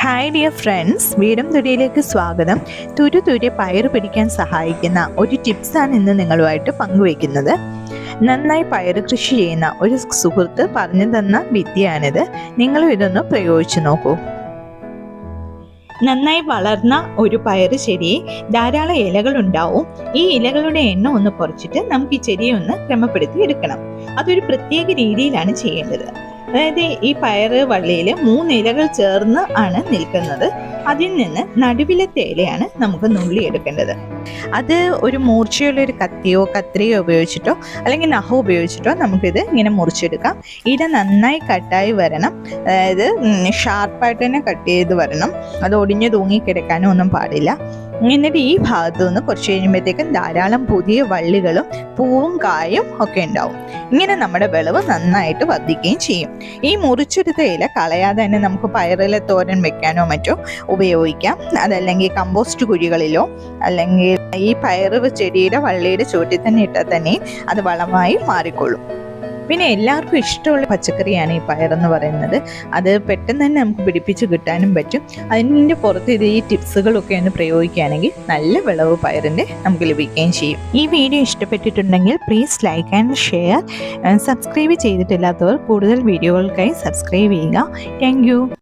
Hi dear friends, വീടും തുടിയിലേക്ക് സ്വാഗതം. തുരു പയർ പിടിക്കാൻ സഹായിക്കുന്ന ഒരു ടിപ്സാണ് ഇന്ന് നിങ്ങളുമായിട്ട് പങ്കുവയ്ക്കുന്നത്. നന്നായി പയർ കൃഷി ചെയ്യുന്ന ഒരു സുഹൃത്ത് പറഞ്ഞു തന്ന വിദ്യയാണിത്. നിങ്ങളും ഇതൊന്ന് പ്രയോഗിച്ചു നോക്കൂ. നന്നായി വളർന്ന ഒരു പയർ ചെടിയെ ധാരാളം ഇലകൾ ഉണ്ടാവും. ഈ ഇലകളുടെ എണ്ണം ഒന്ന് കുറച്ചിട്ട് നമുക്ക് ഈ ചെടിയെ ഒന്ന് ക്രമപ്പെടുത്തി എടുക്കണം. അതൊരു പ്രത്യേക രീതിയിലാണ് ചെയ്യേണ്ടത്. അതായത് ഈ പയർ വള്ളിയിൽ 3 ഇലകൾ ചേർന്ന് ആണ് നിൽക്കുന്നത്. അതിൽ നിന്ന് നടുവിലത്തെ ഇലയാണ് നമുക്ക് നുള്ളിയെടുക്കേണ്ടത്. അത് ഒരു മൂർച്ചയുള്ള ഒരു കത്തിയോ കത്രിയോ ഉപയോഗിച്ചിട്ടോ അല്ലെങ്കിൽ നഖം ഉപയോഗിച്ചിട്ടോ നമുക്കിത് ഇങ്ങനെ മുറിച്ചെടുക്കാം. ഇല നന്നായി കട്ടായി വരണം. അതായത് ഷാർപ്പായിട്ട് തന്നെ കട്ട് ചെയ്ത് വരണം. അത് ഒടിഞ്ഞു തൂങ്ങിക്കിടക്കാനോ ഒന്നും പാടില്ല. എന്നിട്ട് ഈ ഭാഗത്തു നിന്ന് കുറച്ച് കഴിയുമ്പോഴത്തേക്കും ധാരാളം പുതിയ വള്ളികളും പൂവും കായും ഒക്കെ ഉണ്ടാവും. ഇങ്ങനെ നമ്മുടെ വിളവ് നന്നായിട്ട് വർദ്ധിക്കുകയും ചെയ്യും. ഈ മുറിച്ചെടുത്ത ഇല കളയാതെ തന്നെ നമുക്ക് പയറിലെ തോരൻ വെക്കാനോ മറ്റോ ഉപയോഗിക്കാം. അതല്ലെങ്കിൽ കമ്പോസ്റ്റ് കുഴികളിലോ അല്ലെങ്കിൽ ഈ പയറ് ചെടിയുടെ വള്ളിയുടെ ചുവട്ടിൽ തന്നെ ഇട്ടാൽ തന്നെ അത് വളമായി മാറിക്കൊള്ളും. പിന്നെ എല്ലാവർക്കും ഇഷ്ടമുള്ള പച്ചക്കറിയാണ് ഈ പയറെന്ന് പറയുന്നത്. അത് പെട്ടെന്ന് തന്നെ നമുക്ക് പിടിപ്പിച്ച് കിട്ടാനും പറ്റും. അതിൻ്റെ പുറത്ത് ഈ ടിപ്സുകളൊക്കെ ഒന്ന് പ്രയോഗിക്കുകയാണെങ്കിൽ നല്ല വിളവ് പയറിൻ്റെ നമുക്ക് ലഭിക്കുകയും ചെയ്യും. ഈ വീഡിയോ ഇഷ്ടപ്പെട്ടിട്ടുണ്ടെങ്കിൽ please like and share. Subscribe ചെയ്തിട്ടില്ലാത്തവർ കൂടുതൽ വീഡിയോകൾക്കായി സബ്സ്ക്രൈബ് ചെയ്യുക. താങ്ക്